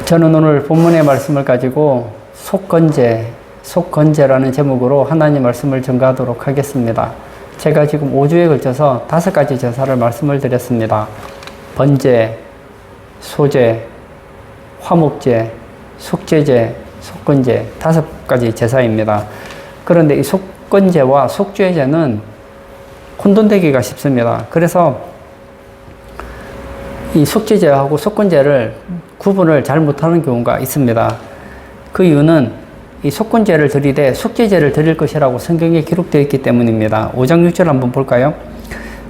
저는 오늘 본문의 말씀을 가지고 속건제라는 제목으로 하나님 말씀을 전가하도록 하겠습니다. 제가 지금 5주에 걸쳐서 5가지 제사를 말씀을 드렸습니다. 번제, 소제, 화목제, 속죄제, 속건제 5가지 제사입니다. 그런데 이 속건제와 속죄제는 혼돈되기가 쉽습니다. 그래서 이 속죄제하고 속건제를 구분을 잘 못하는 경우가 있습니다. 그 이유는 이 속건제를 드리되 속죄제를 드릴 것이라고 성경에 기록되어 있기 때문입니다. 5장 6절 한번 볼까요?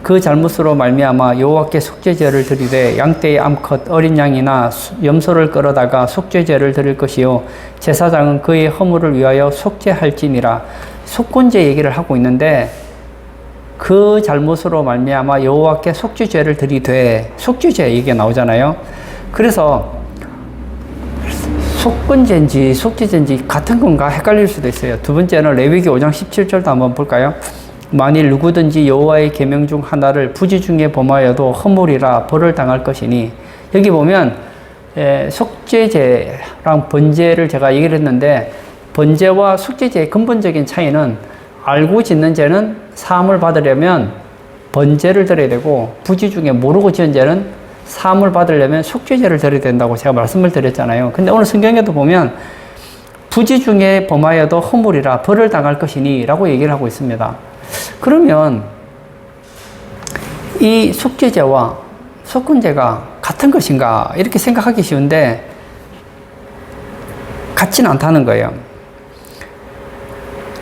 그 잘못으로 말미암아 여호와께 속죄제를 드리되 양떼의 암컷 어린 양이나 염소를 끌어다가 속죄제를 드릴 것이요 제사장은 그의 허물을 위하여 속죄할지니라. 속건제 얘기를 하고 있는데 그 잘못으로 말미암아 여호와께 속죄제를 드리되 속죄제 얘기가 나오잖아요. 그래서 속건제인지 속죄제인지 같은 건가 헷갈릴 수도 있어요. 두 번째는 레위기 5장 17절도 한번 볼까요? 만일 누구든지 여호와의 계명 중 하나를 부지 중에 범하여도 허물이라 벌을 당할 것이니, 여기 보면 속죄제랑 번제를 제가 얘기를 했는데 번제와 속죄제의 근본적인 차이는 알고 짓는 죄는 사함을 받으려면 번제를 드려야 되고 부지 중에 모르고 지은 죄는 사함을 받으려면 속죄제를 드려야 된다고 제가 말씀을 드렸잖아요. 근데 오늘 성경에도 보면 부지 중에 범하여도 허물이라 벌을 당할 것이니 라고 얘기를 하고 있습니다. 그러면 이 속죄제와 속건제가 같은 것인가 이렇게 생각하기 쉬운데 같지는 않다는 거예요.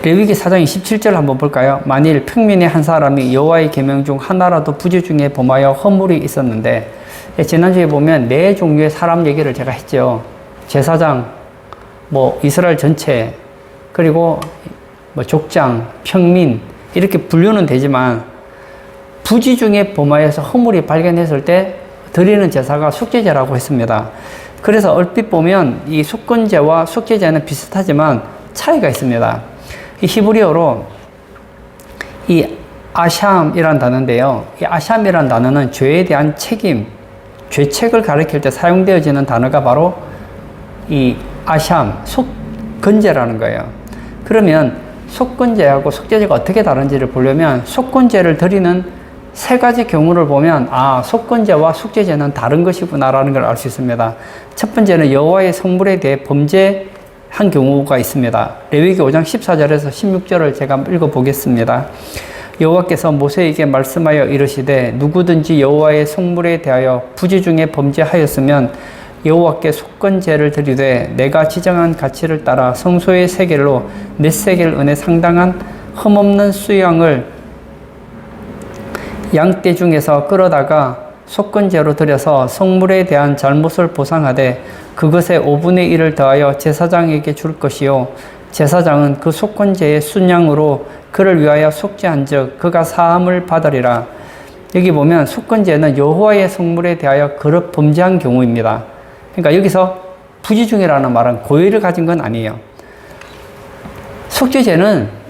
레위기 4장 27절 한번 볼까요? 만일 평민의 한 사람이 여호와의 계명 중 하나라도 부지 중에 범하여 허물이 있었는데, 지난주에 보면 4종류의 사람 얘기를 제가 했죠. 제사장, 이스라엘 전체, 그리고 족장, 평민 이렇게 분류는 되지만 부지 중에 범하여서 허물이 발견했을 때 드리는 제사가 속죄제라고 했습니다. 그래서 얼핏 보면 이 속건제와 속죄제는 비슷하지만 차이가 있습니다. 이 히브리어로 이 아샴이라는 단어인데요. 이 아샴이라는 단어는 죄에 대한 책임, 죄책을 가리킬 때 사용되어지는 단어가 바로 이 아샴, 속건제라는 거예요. 그러면 속건제하고 속죄제가 어떻게 다른지를 보려면 속건제를 드리는 3가지 경우를 보면 속건제와 속죄제는 다른 것이구나라는 걸 알 수 있습니다. 첫 번째는 여호와의 성물에 대해 범죄한 경우가 있습니다. 레위기 5장 14절에서 16절을 제가 읽어보겠습니다. 여호와께서 모세에게 말씀하여 이르시되 누구든지 여호와의 성물에 대하여 부지 중에 범죄하였으면 여호와께 속건제를 드리되 내가 지정한 가치를 따라 성소의 세겔로 몇 세겔 은에 상당한 흠없는 수양을 양떼 중에서 끌어다가 속건제로 드려서 성물에 대한 잘못을 보상하되 그것의 5분의 1을 더하여 제사장에게 줄 것이요 제사장은 그 속건제의 순양으로 그를 위하여 속죄한 즉 그가 사함을 받으리라. 여기 보면 속건제는 여호와의 성물에 대하여 그릇 범죄한 경우입니다. 그러니까 여기서 부지중이라는 말은 고의를 가진 건 아니에요. 속죄제는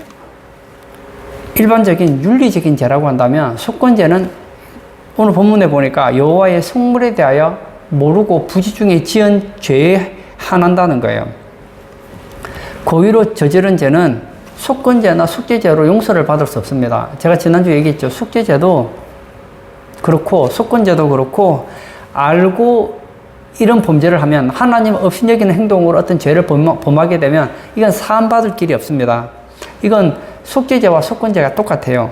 일반적인 윤리적인 죄라고 한다면 속건제는 오늘 본문에 보니까 여호와의 성물에 대하여 모르고 부지중에 지은 죄에 한한다는 거예요. 고의로 저지른 죄는 속건제나 속죄제로 용서를 받을 수 없습니다. 제가 지난주 얘기했죠. 속죄제도 그렇고 속건제도 그렇고 알고 이런 범죄를 하면 하나님 없이 여기는 행동으로 어떤 죄를 범하게 되면 이건 사함받을 길이 없습니다. 이건 속죄제와 속건제가 똑같아요.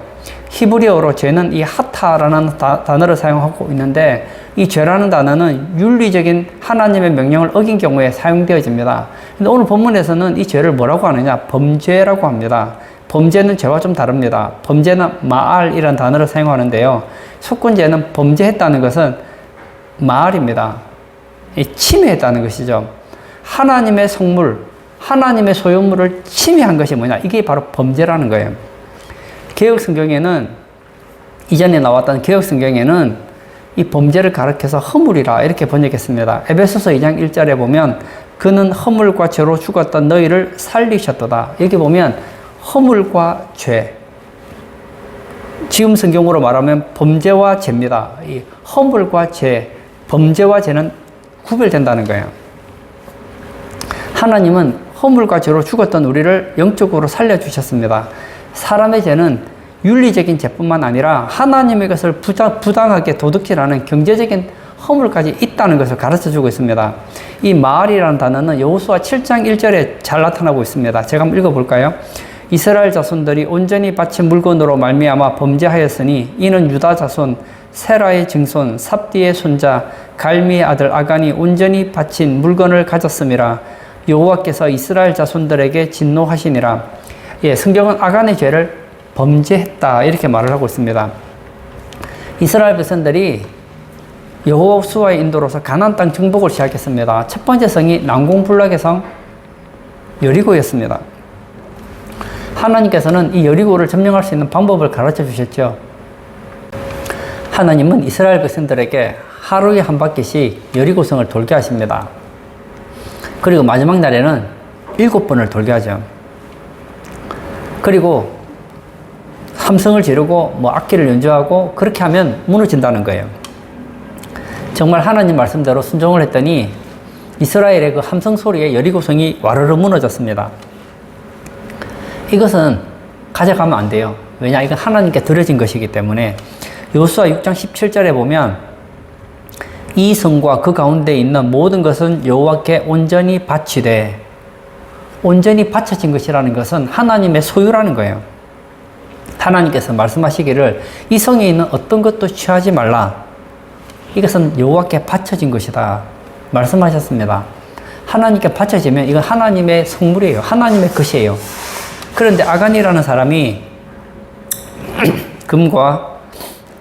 히브리어로 죄는 이 하타라는 단어를 사용하고 있는데 이 죄라는 단어는 윤리적인 하나님의 명령을 어긴 경우에 사용되어집니다. 근데 오늘 본문에서는 이 죄를 뭐라고 하느냐? 범죄라고 합니다. 범죄는 죄와 좀 다릅니다. 범죄는 마알이라는 단어를 사용하는데요. 속건제는 범죄했다는 것은 마알입니다. 침해했다는 것이죠. 하나님의 성물, 하나님의 소유물을 침해한 것이 뭐냐? 이게 바로 범죄라는 거예요. 개혁 성경에는 이전에 나왔던 개혁 성경에는 이 범죄를 가리켜서 허물이라 이렇게 번역했습니다. 에베소서 2장 1절에 보면 그는 허물과 죄로 죽었던 너희를 살리셨도다. 여기 보면 허물과 죄, 지금 성경으로 말하면 범죄와 죄입니다. 이 허물과 죄, 범죄와 죄는 구별된다는 거예요. 하나님은 허물과 죄로 죽었던 우리를 영적으로 살려주셨습니다. 사람의 죄는 윤리적인 죄뿐만 아니라 하나님의 것을 부당하게 도둑질하는 경제적인 허물까지 있다는 것을 가르쳐주고 있습니다. 이 마알이라는 단어는 여호수아 7장 1절에 잘 나타나고 있습니다. 제가 한번 읽어볼까요? 이스라엘 자손들이 온전히 바친 물건으로 말미암아 범죄하였으니 이는 유다 자손 세라의 증손 삽디의 손자 갈미의 아들 아간이 온전히 바친 물건을 가졌음이라. 여호와께서 이스라엘 자손들에게 진노하시니라. 예, 성경은 아간의 죄를 범죄했다 이렇게 말을 하고 있습니다. 이스라엘 백성들이 여호수아의 인도로서 가나안 땅 정복을 시작했습니다. 첫 번째 성이 난공불락의 성 여리고였습니다. 하나님께서는 이 여리고를 점령할 수 있는 방법을 가르쳐 주셨죠. 하나님은 이스라엘 백성들에게 하루에 한 바퀴씩 여리고성을 돌게 하십니다. 그리고 마지막 날에는 7번을 돌게 하죠. 그리고 함성을 지르고 악기를 연주하고 그렇게 하면 무너진다는 거예요. 정말 하나님 말씀대로 순종을 했더니 이스라엘의 그 함성 소리에 여리고성이 와르르 무너졌습니다. 이것은 가져가면 안 돼요. 왜냐? 이건 하나님께 드려진 것이기 때문에. 여호수아 6장 17절에 보면 이 성과 그 가운데 있는 모든 것은 여호와께 온전히 바치되, 온전히 바쳐진 것이라는 것은 하나님의 소유라는 거예요. 하나님께서 말씀하시기를 이 성에 있는 어떤 것도 취하지 말라. 이것은 여호와께 바쳐진 것이다 말씀하셨습니다. 하나님께 바쳐지면 이건 하나님의 성물이에요. 하나님의 것이에요. 그런데 아간이라는 사람이 금과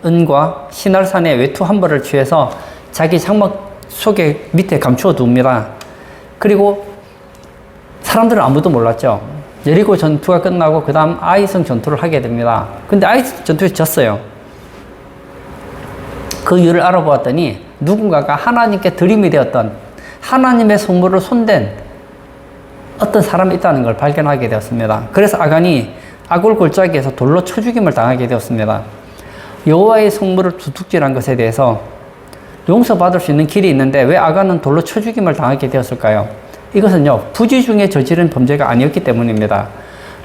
은과 시날산의 외투 한 벌을 취해서 자기 장막 속에 밑에 감추어 둡니다. 그리고 사람들은 아무도 몰랐죠. 여리고 전투가 끝나고 그 다음 아이성 전투를 하게 됩니다. 근데 아이성 전투에서 졌어요. 그 이유를 알아보았더니 누군가가 하나님께 드림이 되었던 하나님의 성물을 손댄 어떤 사람이 있다는 걸 발견하게 되었습니다. 그래서 아간이 아굴 골짜기에서 돌로 쳐 죽임을 당하게 되었습니다. 여호와의 성물을 도둑질한 것에 대해서 용서받을 수 있는 길이 있는데 왜 아간은 돌로 쳐 죽임을 당하게 되었을까요? 이것은요, 부지 중에 저지른 범죄가 아니었기 때문입니다.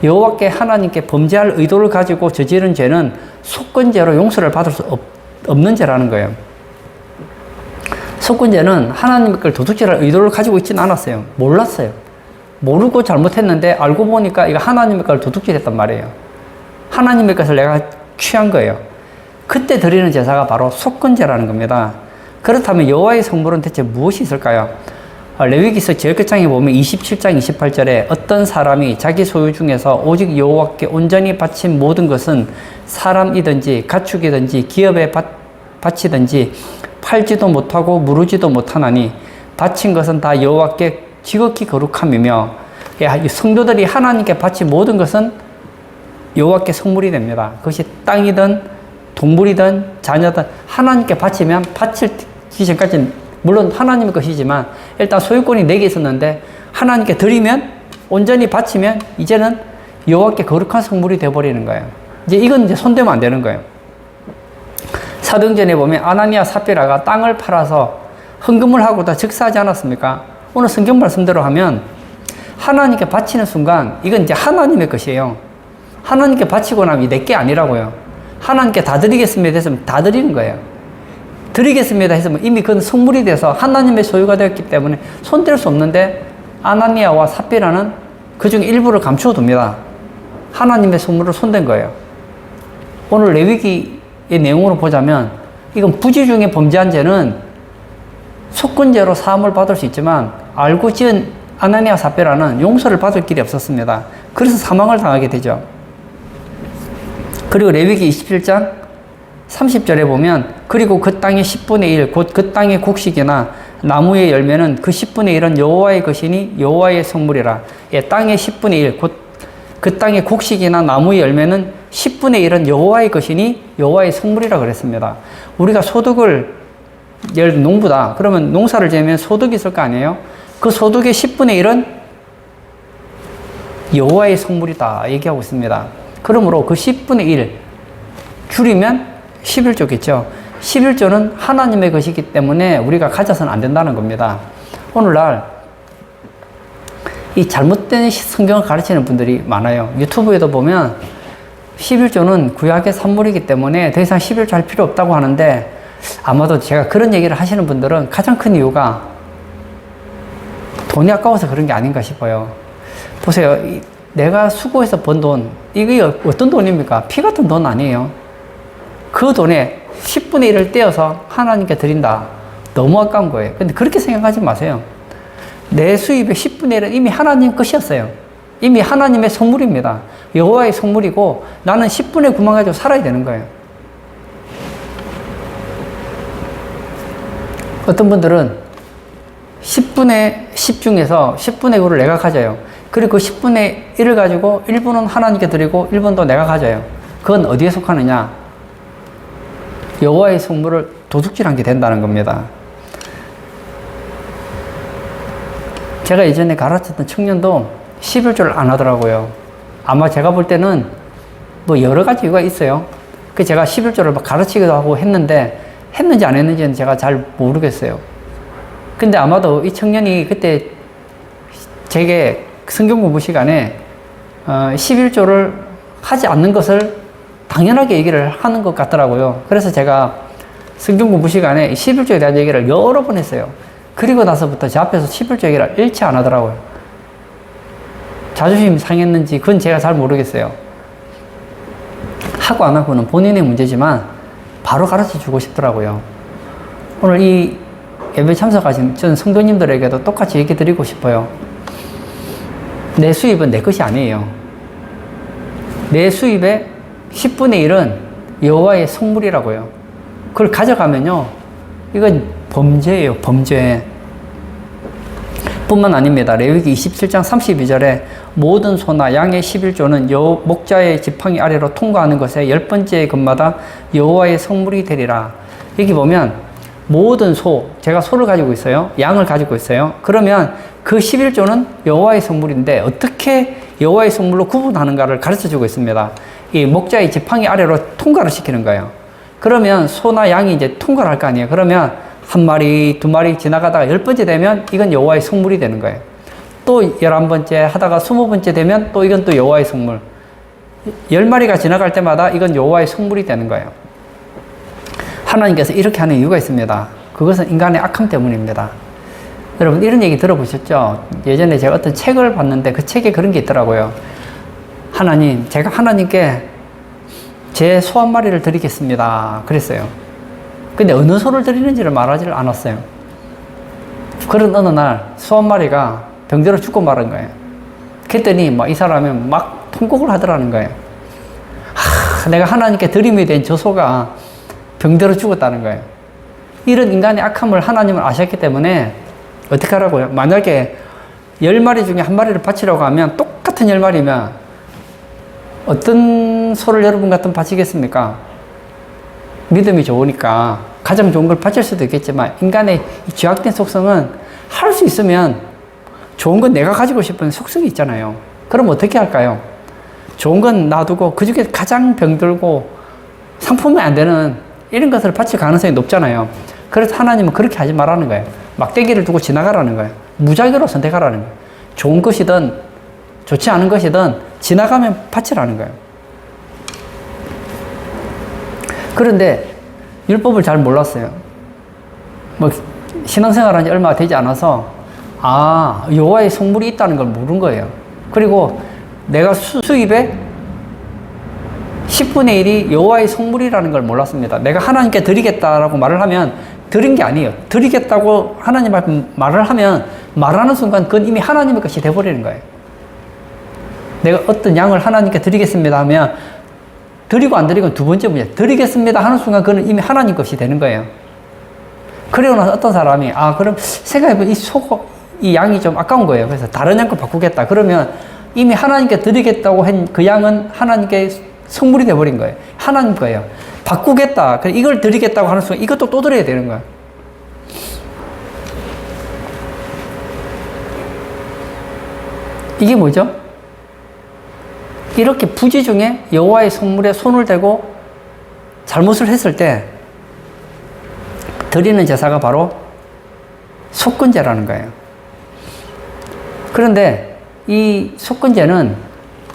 여호와께 하나님께 범죄할 의도를 가지고 저지른 죄는 속건죄로 용서를 받을 수 없는 죄라는 거예요. 속건죄는 하나님의 걸 도둑질할 의도를 가지고 있지는 않았어요. 몰랐어요. 모르고 잘못했는데 알고 보니까 이거 하나님의 걸 도둑질했단 말이에요. 하나님의 것을 내가 취한 거예요. 그때 드리는 제사가 바로 속건죄라는 겁니다. 그렇다면 여호와의 성물은 대체 무엇이 있을까요? 레위기서 제일 끝장에 보면 27장 28절에 어떤 사람이 자기 소유 중에서 오직 여호와께 온전히 바친 모든 것은 사람이든지 가축이든지 기업에 바치든지 팔지도 못하고 무르지도 못하나니 바친 것은 다 여호와께 지극히 거룩함이며, 성도들이 하나님께 바친 모든 것은 여호와께 성물이 됩니다. 그것이 땅이든 동물이든 자녀든 하나님께 바치면 바치기 전까지는 물론 하나님의 것이지만 일단 소유권이 내게 있었는데 하나님께 드리면 온전히 바치면 이제는 여호와께 거룩한 성물이 되어버리는 거예요. 이건 손대면 안 되는 거예요. 사도행전에 보면 아나니아 삽비라가 땅을 팔아서 헌금을 하고 다 즉사하지 않았습니까? 오늘 성경 말씀대로 하면 하나님께 바치는 순간 이건 이제 하나님의 것이에요. 하나님께 바치고 나면 내 게 아니라고요. 하나님께 다 드리겠습니다 했으면 다 드리는 거예요. 드리겠습니다 했으면 이미 그건 성물이 돼서 하나님의 소유가 되었기 때문에 손댈 수 없는데 아나니아와 삽비라는 그 중에 일부를 감추어 둡니다. 하나님의 성물을 손댄 거예요. 오늘 레위기의 내용으로 보자면 이건 부지 중에 범죄한 죄는 속건죄로 사함을 받을 수 있지만 알고 지은 아나니아 삽비라는 용서를 받을 길이 없었습니다. 그래서 사망을 당하게 되죠. 그리고 레위기 27장 30절에 보면 그리고 그 땅의 10분의 1 곧 그 땅의 곡식이나 나무의 열매는 그 10분의 1은 여호와의 것이니 여호와의 성물이라. 땅의 10분의 1 곧 그 땅의 곡식이나 나무의 열매는 10분의 1은 여호와의 것이니 여호와의 성물이라 그랬습니다. 우리가 소득을 예를 들어 농부다. 그러면 농사를 지으면 소득이 있을 거 아니에요? 그 소득의 10분의 1은 여호와의 성물이다 얘기하고 있습니다. 그러므로 그 10분의 1 줄이면 11조겠죠. 11조는 하나님의 것이기 때문에 우리가 가져서는 안 된다는 겁니다. 오늘날 이 잘못된 성경을 가르치는 분들이 많아요. 유튜브에도 보면 11조는 구약의 산물이기 때문에 더 이상 11조 할 필요 없다고 하는데, 아마도 제가 그런 얘기를 하시는 분들은 가장 큰 이유가 돈이 아까워서 그런 게 아닌가 싶어요. 보세요. 내가 수고해서 번 돈, 이게 어떤 돈입니까? 피 같은 돈 아니에요. 그 돈에 10분의 1을 떼어서 하나님께 드린다. 너무 아까운 거예요. 근데 그렇게 생각하지 마세요. 내 수입의 10분의 1은 이미 하나님 것이었어요. 이미 하나님의 선물입니다. 여호와의 선물이고 나는 10분의 9만 가지고 살아야 되는 거예요. 어떤 분들은 10분의 10 중에서 10분의 9를 내가 가져요. 그리고 그 10분의 1을 가지고 1분은 하나님께 드리고 1분도 내가 가져요. 그건 어디에 속하느냐? 여호와의 선물을 도둑질한 게 된다는 겁니다. 제가 예전에 가르쳤던 청년도 11조를 안 하더라고요. 아마 제가 볼 때는 뭐 여러 가지 이유가 있어요. 그 제가 11조를 막 가르치기도 하고 했는데, 했는지 안 했는지는 제가 잘 모르겠어요. 근데 아마도 이 청년이 그때 제게 성경 공부 시간에 11조를 하지 않는 것을 당연하게 얘기를 하는 것 같더라고요. 그래서 제가 성경 공부 시간에 11조에 대한 얘기를 여러 번 했어요. 그리고 나서부터 제 앞에서 11조 얘기를 일치 안 하더라고요. 자존심이 상했는지 그건 제가 잘 모르겠어요. 하고 안 하고는 본인의 문제지만 바로 가르쳐 주고 싶더라고요. 오늘 이 예배 참석하신 전 성도님들에게도 똑같이 얘기 드리고 싶어요. 내 수입은 내 것이 아니에요. 내 수입의 10분의 1은 여호와의 성물이라고요. 그걸 가져가면요, 이건 범죄예요, 범죄. 뿐만 아닙니다. 레위기 27장 32절에 모든 소나 양의 11조는 목자의 지팡이 아래로 통과하는 것에 10번째 금마다 여호와의 성물이 되리라. 여기 보면 모든 소, 제가 소를 가지고 있어요. 양을 가지고 있어요. 그러면 그 11조는 여호와의 성물인데 어떻게 여호와의 성물로 구분하는가를 가르쳐주고 있습니다. 이 목자의 지팡이 아래로 통과를 시키는 거예요. 그러면 소나 양이 이제 통과를 할 거 아니에요. 그러면 한 마리, 두 마리 지나가다가 10번째 되면 이건 여호와의 성물이 되는 거예요. 또 11번째 하다가 20번째 되면 또 이건 또 여호와의 성물. 10마리가 지나갈 때마다 이건 여호와의 성물이 되는 거예요. 하나님께서 이렇게 하는 이유가 있습니다. 그것은 인간의 악함 때문입니다. 여러분 이런 얘기 들어보셨죠? 예전에 제가 어떤 책을 봤는데 그 책에 그런 게 있더라고요. 하나님, 제가 하나님께 제 소 한 마리를 드리겠습니다. 그랬어요. 근데 어느 소를 드리는지를 말하지를 않았어요. 그런 어느 날 소 한 마리가 병들어 죽고 말은 거예요. 그랬더니 이 사람이 막 통곡을 하더라는 거예요. 내가 하나님께 드림이 된 저 소가 병들어 죽었다는 거예요. 이런 인간의 악함을 하나님은 아셨기 때문에 어떻게 하라고요? 만약에 10마리 중에 한 마리를 바치려고 하면 똑같은 10마리면 어떤 소를 여러분 같으면 바치겠습니까? 믿음이 좋으니까 가장 좋은 걸 바칠 수도 있겠지만 인간의 이 죄악된 속성은 할 수 있으면 좋은 건 내가 가지고 싶은 속성이 있잖아요. 그럼 어떻게 할까요? 좋은 건 놔두고 그 중에 가장 병들고 상품이 안 되는 이런 것을 바칠 가능성이 높잖아요. 그래서 하나님은 그렇게 하지 말라는 거예요. 막대기를 두고 지나가라는 거예요. 무작위로 선택하라는 거예요. 좋은 것이든 좋지 않은 것이든 지나가면 바치라는 거예요. 그런데 율법을 잘 몰랐어요. 신앙생활 한 지 얼마 되지 않아서 여호와의 성물이 있다는 걸 모른 거예요. 그리고 내가 수입의 10분의 1이 여호와의 성물이라는 걸 몰랐습니다. 내가 하나님께 드리겠다라고 말을 하면 드린 게 아니에요. 드리겠다고 하나님 앞에 말을 하면 말하는 순간 그건 이미 하나님의 것이 돼버리는 거예요. 내가 어떤 양을 하나님께 드리겠습니다 하면 드리고 안 드리고 두 번째 문제. 드리겠습니다 하는 순간 그는 이미 하나님 것이 되는 거예요. 그리고 나서 어떤 사람이 그럼 생각해보면 이 양이 좀 아까운 거예요. 그래서 다른 양 거 바꾸겠다. 그러면 이미 하나님께 드리겠다고 한 그 양은 하나님께 성물이 돼버린 거예요. 하나님 거예요. 바꾸겠다. 이걸 드리겠다고 하는 순간 이것도 또 드려야 되는 거예요. 이게 뭐죠? 이렇게 부지 중에 여호와의 성물에 손을 대고 잘못을 했을 때 드리는 제사가 바로 속건제라는 거예요. 그런데 이 속건제는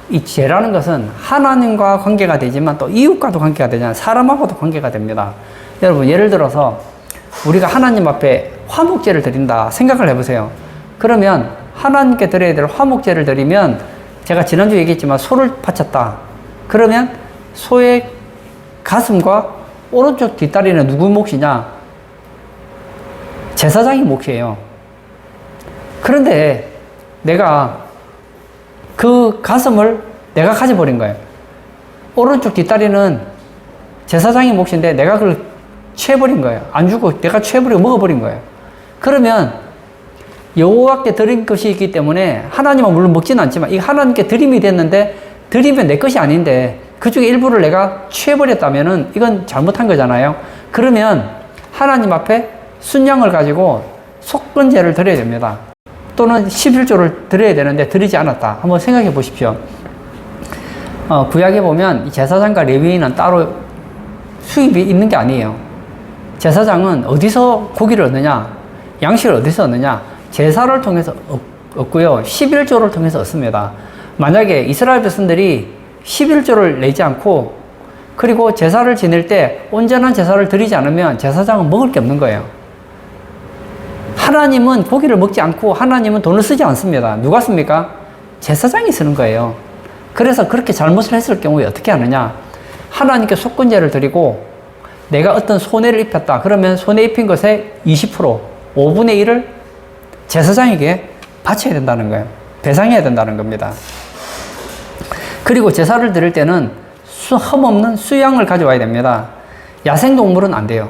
이 죄라는 것은 하나님과 관계가 되지만 또 이웃과도 관계가 되잖아요. 사람하고도 관계가 됩니다. 여러분, 예를 들어서 우리가 하나님 앞에 화목제를 드린다 생각을 해보세요. 그러면 하나님께 드려야 될 화목제를 드리면, 제가 지난주에 얘기했지만 소를 바쳤다. 그러면 소의 가슴과 오른쪽 뒷다리는 누구 몫이냐? 제사장의 몫이에요. 그런데 내가 그 가슴을 내가 가져버린 거예요. 오른쪽 뒷다리는 제사장의 몫인데 내가 그걸 취해버린 거예요. 안 주고 내가 취해버리고 먹어버린 거예요. 그러면 여호와께 드린 것이 있기 때문에 하나님은 물론 먹지는 않지만 이 하나님께 드림이 됐는데, 드리면 내 것이 아닌데 그 중에 일부를 내가 취해버렸다면은 이건 잘못한 거잖아요. 그러면 하나님 앞에 순양을 가지고 속건제를 드려야 됩니다. 또는 11조를 드려야 되는데 드리지 않았다. 한번 생각해 보십시오. 구약에 보면 제사장과 레위인은 따로 수입이 있는 게 아니에요. 제사장은 어디서 고기를 얻느냐? 양식을 어디서 얻느냐? 제사를 통해서 얻고요. 11조를 통해서 얻습니다. 만약에 이스라엘 백성들이 11조를 내지 않고, 그리고 제사를 지낼 때 온전한 제사를 드리지 않으면 제사장은 먹을 게 없는 거예요. 하나님은 고기를 먹지 않고 하나님은 돈을 쓰지 않습니다. 누가 씁니까? 제사장이 쓰는 거예요. 그래서 그렇게 잘못을 했을 경우에 어떻게 하느냐? 하나님께 속건제를 드리고 내가 어떤 손해를 입혔다. 그러면 손해 입힌 것의 20%, 5분의 1을 제사장에게 바쳐야 된다는 거예요. 배상해야 된다는 겁니다. 그리고 제사를 드릴 때는 흠없는 수양을 가져와야 됩니다. 야생동물은 안 돼요.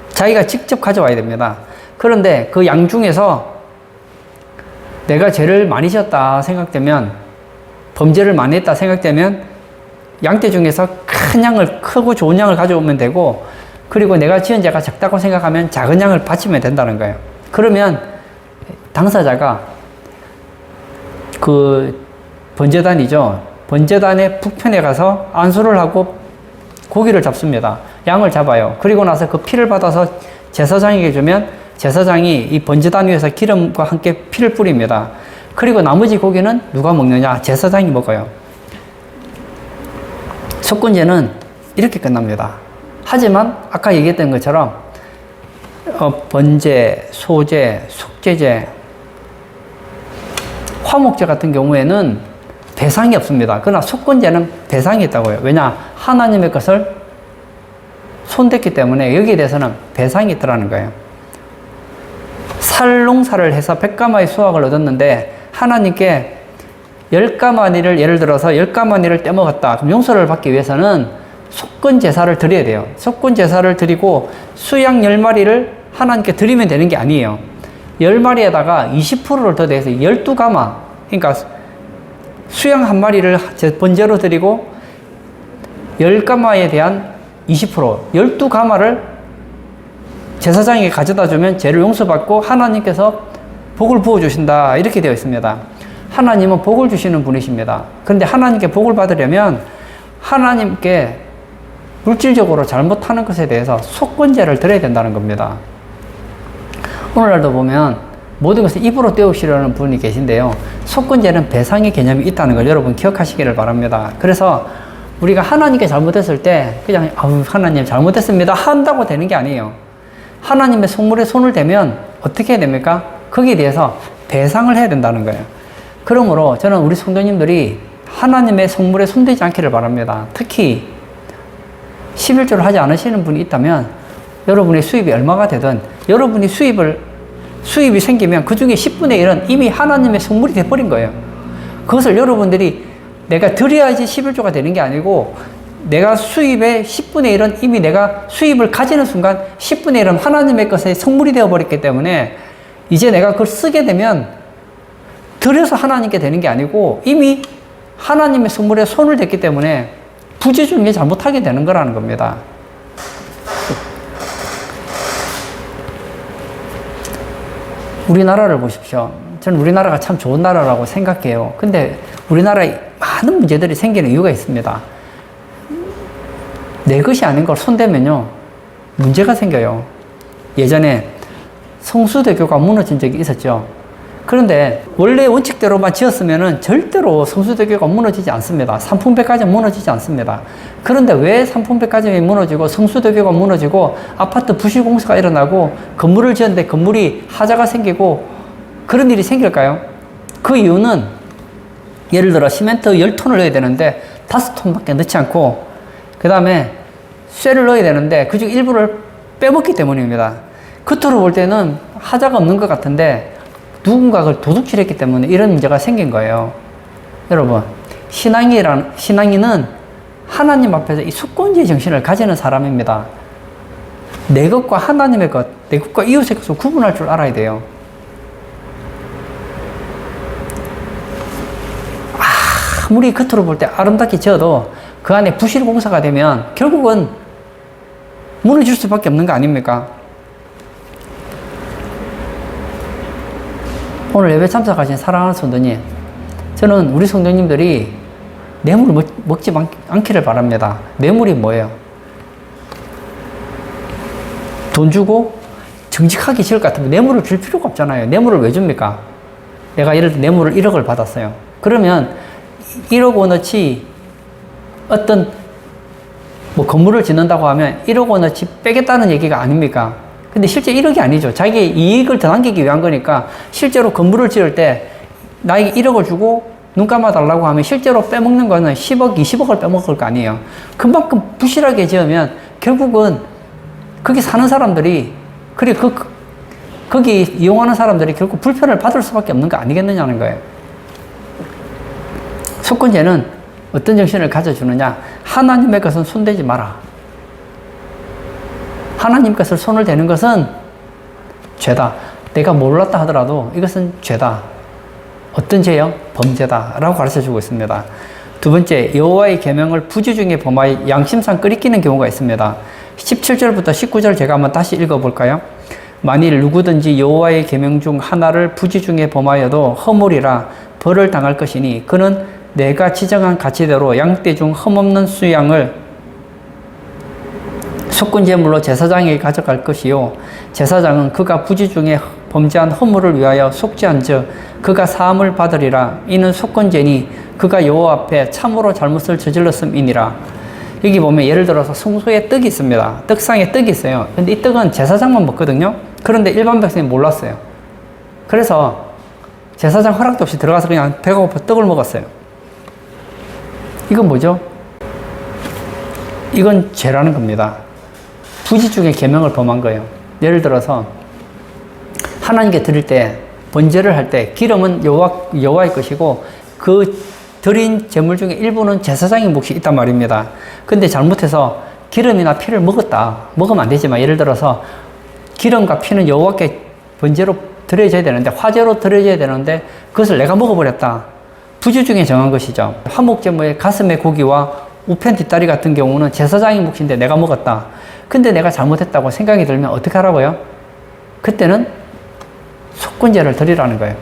자기가 직접 가져와야 됩니다. 그런데 그 양 중에서 내가 죄를 많이 지었다 생각되면, 범죄를 많이 했다 생각되면 양떼 중에서 큰 양을, 크고 좋은 양을 가져오면 되고, 그리고 내가 지은 죄가 적다고 생각하면 작은 양을 바치면 된다는 거예요. 그러면 당사자가 그 번제단이죠. 번제단의 북편에 가서 안수를 하고 고기를 잡습니다. 양을 잡아요. 그리고 나서 그 피를 받아서 제사장에게 주면 제사장이 이 번제단 위에서 기름과 함께 피를 뿌립니다. 그리고 나머지 고기는 누가 먹느냐? 제사장이 먹어요. 속건제는 이렇게 끝납니다. 하지만 아까 얘기했던 것처럼 번제, 소제, 속제제, 화목제 같은 경우에는 배상이 없습니다. 그러나 속건제는 배상이 있다고요. 왜냐? 하나님의 것을 손댔기 때문에 여기에 대해서는 배상이 있더라는 거예요. 살농사를 해서 100가마의 수확을 얻었는데 하나님께 10가마니를, 예를 들어서 10가마니를 떼먹었다. 그럼 용서를 받기 위해서는 속건제사를 드려야 돼요. 속건제사를 드리고 수양 10마리를 하나님께 드리면 되는 게 아니에요. 10마리에다가 20%를 더 내서 12가마, 그러니까 수양 한 마리를 번제로 드리고 10가마에 대한 20%, 12가마를 제사장에게 가져다 주면 죄를 용서받고 하나님께서 복을 부어주신다. 이렇게 되어 있습니다. 하나님은 복을 주시는 분이십니다. 그런데 하나님께 복을 받으려면 하나님께 물질적으로 잘못하는 것에 대해서 속건제를 드려야 된다는 겁니다. 오늘날도 보면 모든 것을 입으로 때우시려는 분이 계신데요. 속건제는 배상의 개념이 있다는 걸 여러분 기억하시기를 바랍니다. 그래서 우리가 하나님께 잘못했을 때 그냥 하나님 잘못했습니다 한다고 되는 게 아니에요. 하나님의 속물에 손을 대면 어떻게 해야 됩니까? 거기에 대해서 배상을 해야 된다는 거예요. 그러므로 저는 우리 성도님들이 하나님의 속물에 손대지 않기를 바랍니다. 특히 11조를 하지 않으시는 분이 있다면 여러분의 수입이 얼마가 되든 여러분이 수입이 생기면 그 중에 10분의 1은 이미 하나님의 속물이 돼버린 거예요. 그것을 여러분들이 내가 드려야지 11조가 되는 게 아니고 내가 수입의 10분의 1은 이미 내가 수입을 가지는 순간 10분의 1은 하나님의 것에 속물이 되어버렸기 때문에 이제 내가 그걸 쓰게 되면 드려서 하나님께 되는 게 아니고 이미 하나님의 속물에 손을 댔기 때문에 부재 중에 잘못하게 되는 거라는 겁니다. 우리나라를 보십시오. 저는 우리나라가 참 좋은 나라라고 생각해요. 근데 우리나라에 많은 문제들이 생기는 이유가 있습니다. 내 것이 아닌 걸 손대면요, 문제가 생겨요. 예전에 성수대교가 무너진 적이 있었죠. 그런데 원래 원칙대로만 지었으면 절대로 성수대교가 무너지지 않습니다. 삼풍백화점 무너지지 않습니다. 그런데 왜 삼풍백화점이 무너지고 성수대교가 무너지고 아파트 부실공사가 일어나고 건물을 지었는데 건물이 하자가 생기고 그런 일이 생길까요? 그 이유는 예를 들어 시멘트 10톤을 넣어야 되는데 5톤밖에 넣지 않고 그 다음에 쇠를 넣어야 되는데 그중 일부를 빼먹기 때문입니다. 겉으로 볼 때는 하자가 없는 것 같은데 누군가가 그걸 도둑질했기 때문에 이런 문제가 생긴 거예요. 여러분, 신앙인은 하나님 앞에서 이 수권주의 정신을 가지는 사람입니다. 내 것과 하나님의 것, 내 것과 이웃의 것을 구분할 줄 알아야 돼요. 아무리 겉으로 볼 때 아름답게 지어도 그 안에 부실 공사가 되면 결국은 무너질 수밖에 없는 거 아닙니까? 오늘 예배 참석하신 사랑하는 성도님, 저는 우리 성도님들이 뇌물을 먹지 않기를 바랍니다. 뇌물이 뭐예요? 돈 주고 정직하게 지을 것 같으면 뇌물을 줄 필요가 없잖아요. 뇌물을 왜 줍니까? 내가 예를 들어 뇌물을 1억을 받았어요. 그러면 1억 원어치 어떤 뭐 건물을 짓는다고 하면 1억 원어치 빼겠다는 얘기가 아닙니까? 근데 실제 1억이 아니죠. 자기의 이익을 더 남기기 위한 거니까 실제로 건물을 지을 때 나에게 1억을 주고 눈 감아달라고 하면 실제로 빼먹는 거는 10억, 20억을 빼먹을 거 아니에요. 그만큼 부실하게 지으면 결국은 거기 사는 사람들이 그리고 거기 이용하는 사람들이 결국 불편을 받을 수밖에 없는 거 아니겠느냐는 거예요. 속건제는 어떤 정신을 가져주느냐? 하나님의 것은 손대지 마라. 하나님 것을 손을 대는 것은 죄다. 내가 몰랐다 하더라도 이것은 죄다. 어떤 죄요? 범죄다 라고 가르쳐주고 있습니다. 두 번째, 여호와의 계명을 부지 중에 범하여 양심상 끄리끼는 경우가 있습니다. 17절부터 19절 제가 한번 다시 읽어볼까요? 만일 누구든지 여호와의 계명 중 하나를 부지 중에 범하여도 허물이라 벌을 당할 것이니 그는 내가 지정한 가치대로 양떼 중 흠없는 수양을 속건제물로 제사장에게 가져갈 것이요 제사장은 그가 부지 중에 범죄한 허물을 위하여 속죄한즉 그가 사함을 받으리라. 이는 속건제니 그가 여호와 앞에 참으로 잘못을 저질렀음이니라. 여기 보면 예를 들어서 성소에 떡이 있습니다. 떡상에 떡이 있어요. 근데 이 떡은 제사장만 먹거든요. 그런데 일반 백성이 몰랐어요. 그래서 제사장 허락도 없이 들어가서 그냥 배가 고파 떡을 먹었어요. 이건 뭐죠? 이건 죄라는 겁니다. 부지 중에 계명을 범한 거예요. 예를 들어서 하나님께 드릴 때 번제를 할 때 기름은 여호와의 것이고 그 드린 제물 중에 일부는 제사장의 몫이 있단 말입니다. 근데 잘못해서 기름이나 피를 먹었다. 먹으면 안 되지만 예를 들어서 기름과 피는 여호와께 번제로 드려져야 되는데 화제로 드려져야 되는데 그것을 내가 먹어버렸다. 부지 중에 정한 것이죠. 화목제물의 가슴의 고기와 우편 뒷다리 같은 경우는 제사장의 몫인데 내가 먹었다. 근데 내가 잘못했다고 생각이 들면 어떻게 하라고요? 그때는 속건제를 드리라는 거예요.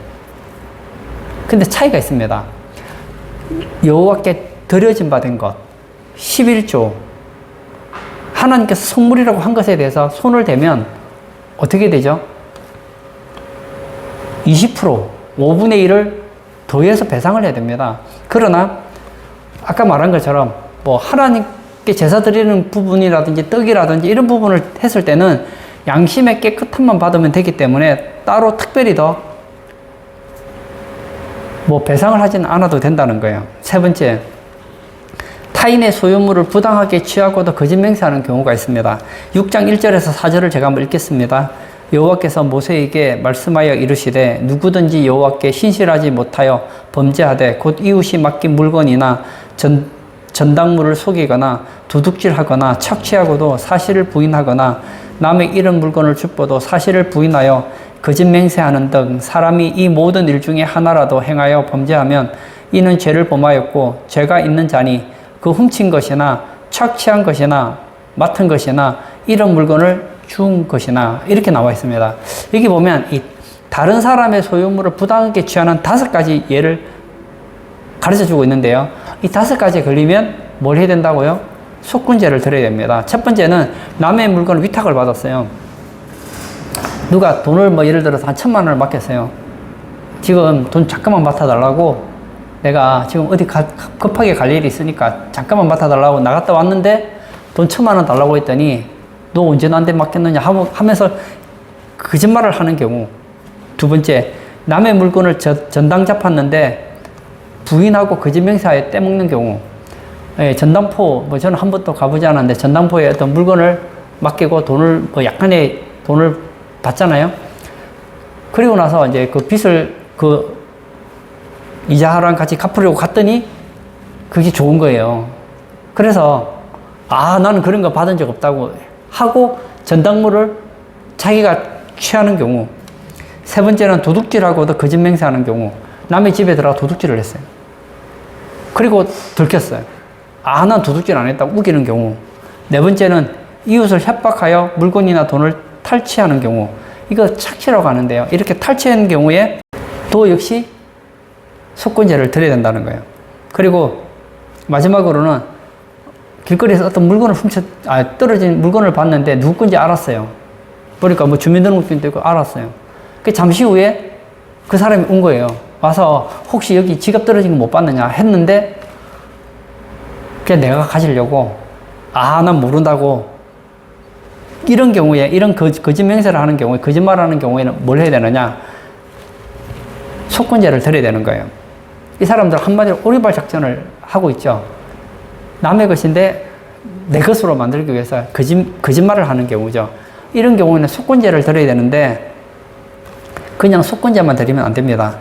근데 차이가 있습니다. 여호와께 드려진 바 된 것, 11조, 하나님께서 성물이라고 한 것에 대해서 손을 대면 어떻게 되죠? 20%, 5분의 1을 더해서 배상을 해야 됩니다. 그러나 아까 말한 것처럼 뭐 하나님께 제사 드리는 부분이라든지 떡이라든지 이런 부분을 했을 때는 양심의 깨끗함만 받으면 되기 때문에 따로 특별히 더 뭐 배상을 하지는 않아도 된다는 거예요. 세 번째, 타인의 소유물을 부당하게 취하고도 거짓 맹세하는 경우가 있습니다. 6장 1절에서 4절을 제가 한번 읽겠습니다. 여호와께서 모세에게 말씀하여 이르시되 누구든지 여호와께 신실하지 못하여 범죄하되 곧 이웃이 맡긴 물건이나 전당물을 속이거나 도둑질하거나 착취하고도 사실을 부인하거나 남의 잃은 물건을 줍어도 사실을 부인하여 거짓 맹세하는 등 사람이 이 모든 일 중에 하나라도 행하여 범죄하면 이는 죄를 범하였고 죄가 있는 자니 그 훔친 것이나 착취한 것이나 맡은 것이나 잃은 물건을 준 것이나 이렇게 나와 있습니다. 여기 보면 이 다른 사람의 소유물을 부당하게 취하는 5가지 예를 가르쳐 주고 있는데요. 이 5가지에 걸리면 뭘 해야 된다고요? 속건제를 드려야 됩니다. 첫 번째는 남의 물건을 위탁을 받았어요. 누가 돈을 뭐 예를 들어서 한 1,000만 원을 맡겼어요. 지금 돈 잠깐만 맡아달라고 내가 지금 어디 급하게 갈 일이 있으니까 잠깐만 맡아달라고 나갔다 왔는데 돈 1,000만 원 달라고 했더니 너 언제 나한테 맡겼느냐 하면서 거짓말을 하는 경우. 두 번째, 남의 물건을 전당 잡았는데 부인하고 거짓 맹세하에 떼먹는 경우. 예, 전당포, 저는 한 번도 가보지 않았는데 전당포에 어떤 물건을 맡기고 돈을, 약간의 돈을 받잖아요. 그리고 나서 이제 그 빚을 이자랑 같이 갚으려고 갔더니 그게 좋은 거예요. 그래서 나는 그런 거 받은 적 없다고 하고 전당물을 자기가 취하는 경우. 세 번째는 도둑질하고도 거짓 맹세하는 경우. 남의 집에 들어가 도둑질을 했어요. 그리고 들켰어요. 난 도둑질 안 했다고 우기는 경우. 네 번째는 이웃을 협박하여 물건이나 돈을 탈취하는 경우. 이거 착취라고 하는데요. 이렇게 탈취한 경우에 또 역시 속건제를 드려야 된다는 거예요. 그리고 마지막으로는 길거리에서 어떤 물건을 떨어진 물건을 봤는데 누구 건지 알았어요. 보니까 주민등록증도 있고 알았어요. 그 잠시 후에 그 사람이 온 거예요. 와서 혹시 여기 지갑 떨어진 거 못 봤느냐 했는데 그냥 내가 가지려고 난 모른다고. 이런 경우에, 이런 거짓 맹세를 하는 경우에, 거짓말을 하는 경우에는 뭘 해야 되느냐? 속건제를 드려야 되는 거예요. 이 사람들 한마디로 오리발 작전을 하고 있죠. 남의 것인데 내 것으로 만들기 위해서 거짓말을 하는 경우죠. 이런 경우에는 속건제를 드려야 되는데 그냥 속건제만 드리면 안 됩니다.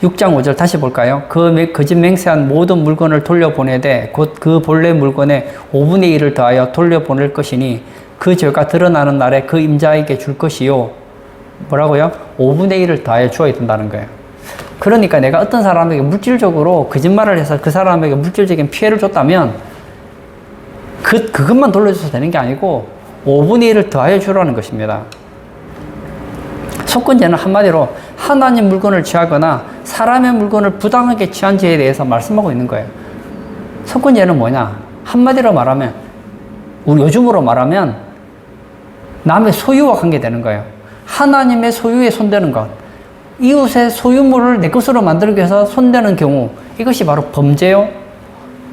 6장 5절 다시 볼까요? 그 거짓 맹세한 모든 물건을 돌려보내되 곧 그 본래 물건의 5분의 1을 더하여 돌려보낼 것이니 그 죄가 드러나는 날에 그 임자에게 줄 것이요. 뭐라고요? 5분의 1을 더하여 주어야 된다는 거예요. 그러니까 내가 어떤 사람에게 물질적으로 거짓말을 해서 그 사람에게 물질적인 피해를 줬다면 그것만 돌려줘서 되는 게 아니고 5분의 1을 더하여 주라는 것입니다. 속건제는 한마디로 하나님 물건을 취하거나 사람의 물건을 부당하게 취한 죄에 대해서 말씀하고 있는 거예요. 속건제는 뭐냐? 한마디로 말하면, 우리 요즘으로 말하면 남의 소유와 관계되는 거예요. 하나님의 소유에 손대는 것, 이웃의 소유물을 내 것으로 만들기 위해서 손대는 경우, 이것이 바로 범죄요.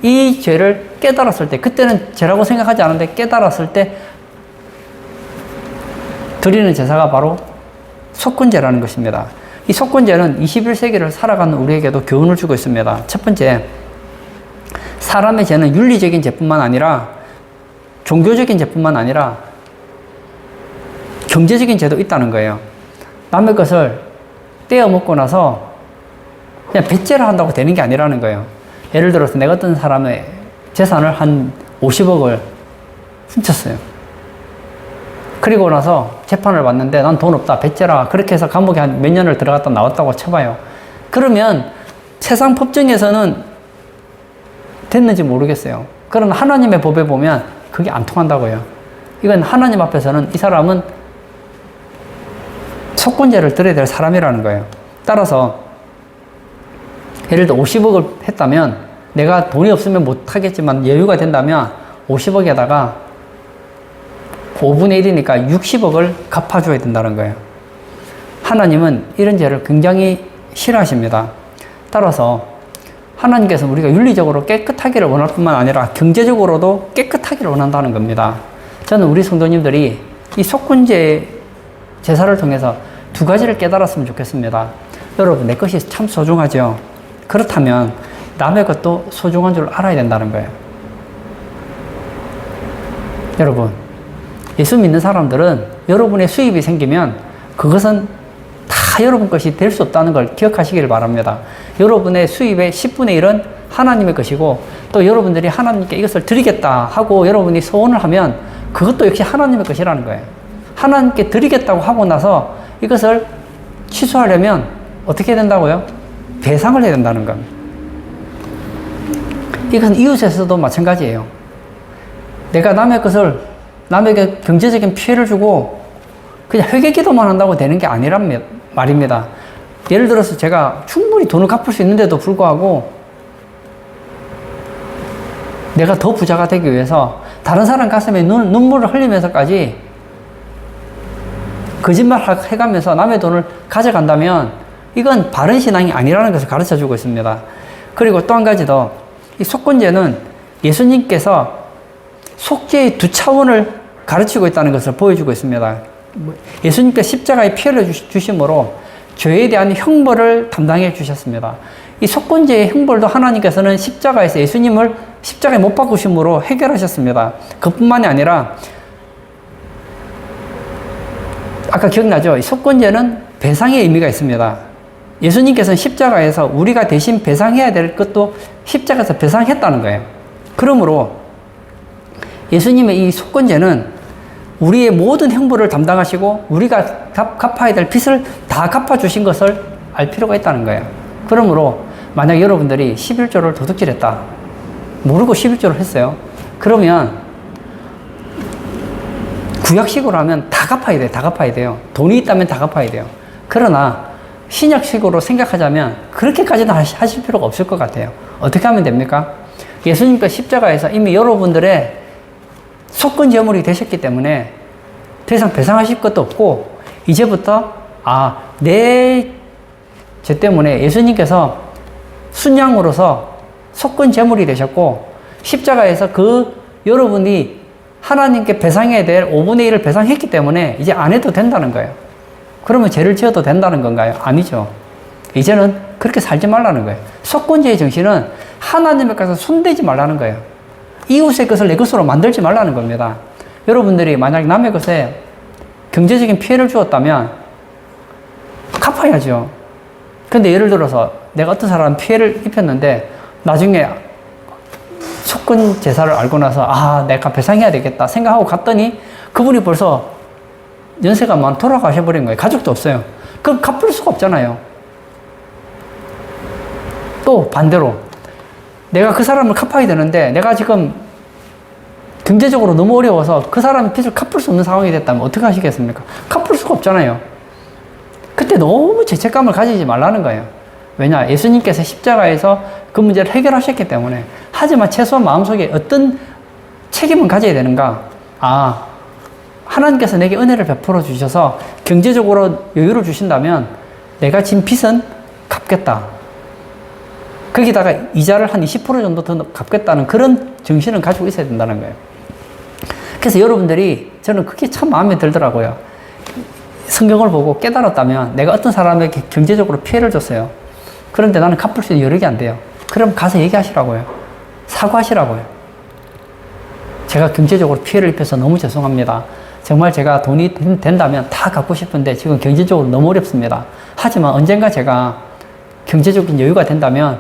이 죄를 깨달았을 때, 그때는 죄라고 생각하지 않았는데 깨달았을 때 드리는 제사가 바로 속건제라는 것입니다. 이 속건제는 21세기를 살아가는 우리에게도 교훈을 주고 있습니다. 첫 번째, 사람의 죄는 윤리적인 죄뿐만 아니라 종교적인 죄뿐만 아니라 경제적인 죄도 있다는 거예요. 남의 것을 떼어먹고 나서 그냥 배째를 한다고 되는 게 아니라는 거예요. 예를 들어서 내가 어떤 사람의 재산을 한 50억을 훔쳤어요. 그리고 나서 재판을 받는데 난 돈 없다, 배째라. 그렇게 해서 감옥에 한 몇 년을 들어갔다 나왔다고 쳐봐요. 그러면 세상 법정에서는 됐는지 모르겠어요. 그러나 하나님의 법에 보면 그게 안 통한다고요. 이건 하나님 앞에서는 이 사람은 속건제를 드려야 될 사람이라는 거예요. 따라서 예를 들어 50억을 했다면 내가 돈이 없으면 못하겠지만 여유가 된다면 50억에다가 5분의 1이니까 60억을 갚아줘야 된다는 거예요. 하나님은 이런 죄를 굉장히 싫어하십니다. 따라서 하나님께서 우리가 윤리적으로 깨끗하기를 원할 뿐만 아니라 경제적으로도 깨끗하기를 원한다는 겁니다. 저는 우리 성도님들이 이 속건제 제사를 통해서 두 가지를 깨달았으면 좋겠습니다. 여러분, 내 것이 참 소중하죠. 그렇다면 남의 것도 소중한 줄 알아야 된다는 거예요. 여러분, 예수 믿는 사람들은 여러분의 수입이 생기면 그것은 다 여러분 것이 될 수 없다는 걸 기억하시길 바랍니다. 여러분의 수입의 10분의 1은 하나님의 것이고 또 여러분들이 하나님께 이것을 드리겠다 하고 여러분이 소원을 하면 그것도 역시 하나님의 것이라는 거예요. 하나님께 드리겠다고 하고 나서 이것을 취소하려면 어떻게 해야 된다고요? 배상을 해야 된다는 겁니다. 이건 이웃에서도 마찬가지예요. 내가 남의 것을 남에게 경제적인 피해를 주고 그냥 회개기도만 한다고 되는 게 아니란 말입니다. 예를 들어서 제가 충분히 돈을 갚을 수 있는데도 불구하고 내가 더 부자가 되기 위해서 다른 사람 가슴에 눈물을 흘리면서까지 거짓말 해가면서 남의 돈을 가져간다면 이건 바른 신앙이 아니라는 것을 가르쳐 주고 있습니다. 그리고 또 한 가지 더, 이 속건제는 예수님께서 속죄의 두 차원을 가르치고 있다는 것을 보여주고 있습니다. 예수님께서 십자가에 피를 주심으로 죄에 대한 형벌을 담당해 주셨습니다. 이 속건제의 형벌도 하나님께서는 십자가에서 예수님을 십자가에 못 박으심으로 해결하셨습니다. 그뿐만이 아니라 아까 기억나죠? 이 속건제는 배상의 의미가 있습니다. 예수님께서는 십자가에서 우리가 대신 배상해야 될 것도 십자가에서 배상했다는 거예요. 그러므로 예수님의 이 속건제는 우리의 모든 형벌을 담당하시고 우리가 갚아야 될 빚을 다 갚아주신 것을 알 필요가 있다는 거예요. 그러므로 만약 여러분들이 11조를 도둑질했다, 모르고 11조를 했어요. 그러면 구약식으로 하면 다 갚아야 돼요. 다 갚아야 돼요. 돈이 있다면 다 갚아야 돼요. 그러나 신약식으로 생각하자면 그렇게까지는 하실 필요가 없을 것 같아요. 어떻게 하면 됩니까? 예수님께서 십자가에서 이미 여러분들의 속건 제물이 되셨기 때문에 더 이상 배상하실 것도 없고, 이제부터 내 죄 때문에 예수님께서 순양으로서 속건 제물이 되셨고, 십자가에서 여러분이 하나님께 배상해야 될 5분의 1을 배상했기 때문에 이제 안 해도 된다는 거예요. 그러면 죄를 지어도 된다는 건가요? 아니죠. 이제는 그렇게 살지 말라는 거예요. 속건제의 정신은 하나님의 것을 손대지 말라는 거예요. 이웃의 것을 내 것으로 만들지 말라는 겁니다. 여러분들이 만약 남의 것에 경제적인 피해를 주었다면 갚아야죠. 근데 예를 들어서 내가 어떤 사람 피해를 입혔는데 나중에 속건 제사를 알고 나서 내가 배상해야 되겠다 생각하고 갔더니 그분이 벌써 연세가 많아 돌아가셔버린 거예요. 가족도 없어요. 그럼 갚을 수가 없잖아요. 또 반대로 내가 그 사람을 갚아야 되는데 내가 지금 경제적으로 너무 어려워서 그 사람의 빚을 갚을 수 없는 상황이 됐다면 어떻게 하시겠습니까? 갚을 수가 없잖아요. 그때 너무 죄책감을 가지지 말라는 거예요. 왜냐? 예수님께서 십자가에서 그 문제를 해결하셨기 때문에. 하지만 최소한 마음속에 어떤 책임은 가져야 되는가? 하나님께서 내게 은혜를 베풀어 주셔서 경제적으로 여유를 주신다면 내가 진 빚은 갚겠다. 거기다가 이자를 한 20% 정도 더 갚겠다는 그런 정신을 가지고 있어야 된다는 거예요. 그래서 여러분들이, 저는 그게 참 마음에 들더라고요. 성경을 보고 깨달았다면 내가 어떤 사람에게 경제적으로 피해를 줬어요. 그런데 나는 갚을 수 있는 여력이 안 돼요. 그럼 가서 얘기하시라고요. 사과하시라고요. 제가 경제적으로 피해를 입혀서 너무 죄송합니다. 정말 제가 돈이 된다면 다 갚고 싶은데 지금 경제적으로 너무 어렵습니다. 하지만 언젠가 제가 경제적인 여유가 된다면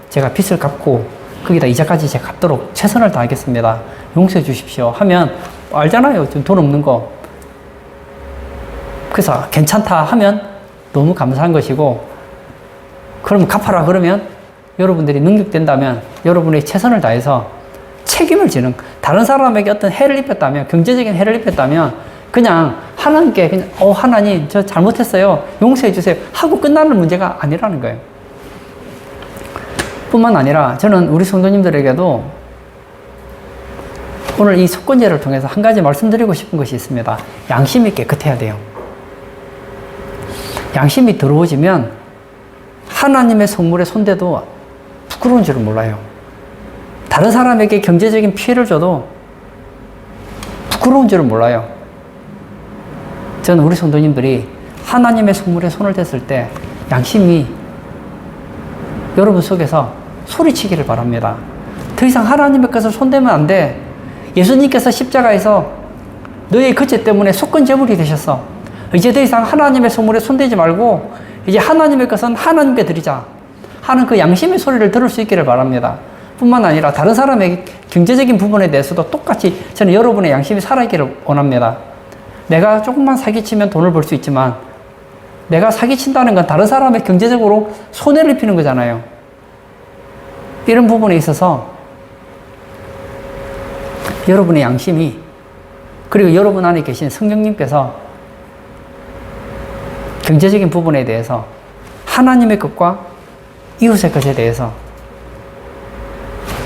제가 빚을 갚고 거기다 이자까지 제가 갚도록 최선을 다하겠습니다. 용서해 주십시오. 하면 알잖아요. 지금 돈 없는 거. 그래서 괜찮다 하면 너무 감사한 것이고, 그럼 갚아라 그러면 여러분들이 능력된다면 여러분의 최선을 다해서 책임을 지는, 다른 사람에게 어떤 해를 입혔다면, 경제적인 해를 입혔다면 그냥 하나님께 그냥 하나님 저 잘못했어요. 용서해 주세요. 하고 끝나는 문제가 아니라는 거예요. 뿐만 아니라 저는 우리 성도님들에게도 오늘 이 속건제를 통해서 한 가지 말씀드리고 싶은 것이 있습니다. 양심이 깨끗해야 돼요. 양심이 더러워지면 하나님의 성물에 손대도 부끄러운 줄을 몰라요. 다른 사람에게 경제적인 피해를 줘도 부끄러운 줄을 몰라요. 저는 우리 성도님들이 하나님의 성물에 손을 댔을 때 양심이 여러분 속에서 소리치기를 바랍니다. 더 이상 하나님의 것을 손대면 안 돼. 예수님께서 십자가에서 너의 그 죄 때문에 속건 제물이 되셨어. 이제 더 이상 하나님의 성물에 손대지 말고 이제 하나님의 것은 하나님께 드리자 하는 그 양심의 소리를 들을 수 있기를 바랍니다. 뿐만 아니라 다른 사람의 경제적인 부분에 대해서도 똑같이 저는 여러분의 양심이 살아있기를 원합니다. 내가 조금만 사기치면 돈을 벌 수 있지만 내가 사기친다는 건 다른 사람의 경제적으로 손해를 입히는 거잖아요. 이런 부분에 있어서 여러분의 양심이, 그리고 여러분 안에 계신 성령님께서 경제적인 부분에 대해서 하나님의 것과 이웃의 것에 대해서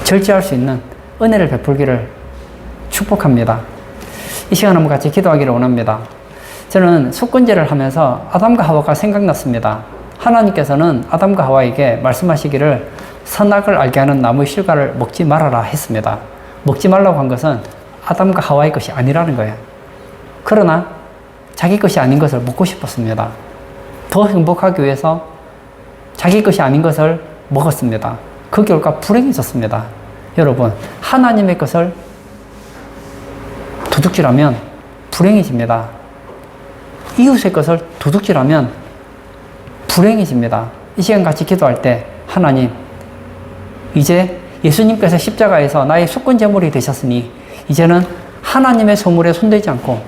절제할 수 있는 은혜를 베풀기를 축복합니다. 이 시간 한번 같이 기도하기를 원합니다. 저는 속건제를 하면서 아담과 하와가 생각났습니다. 하나님께서는 아담과 하와에게 말씀하시기를 선악을 알게 하는 나무의 실과를 먹지 말아라 했습니다. 먹지 말라고 한 것은 아담과 하와의 것이 아니라는 거예요. 그러나 자기 것이 아닌 것을 먹고 싶었습니다. 더 행복하기 위해서 자기 것이 아닌 것을 먹었습니다. 그 결과 불행해졌습니다. 여러분, 하나님의 것을 도둑질하면 불행해집니다. 이웃의 것을 도둑질하면 불행해집니다. 이 시간 같이 기도할 때 하나님, 이제 예수님께서 십자가에서 나의 속건 제물이 되셨으니 이제는 하나님의 소물에 손대지 않고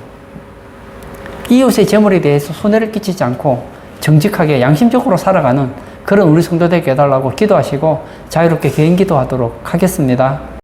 이웃의 제물에 대해서 손해를 끼치지 않고 정직하게 양심적으로 살아가는 그런 우리 성도 되게 해달라고 기도하시고 자유롭게 개인 기도하도록 하겠습니다.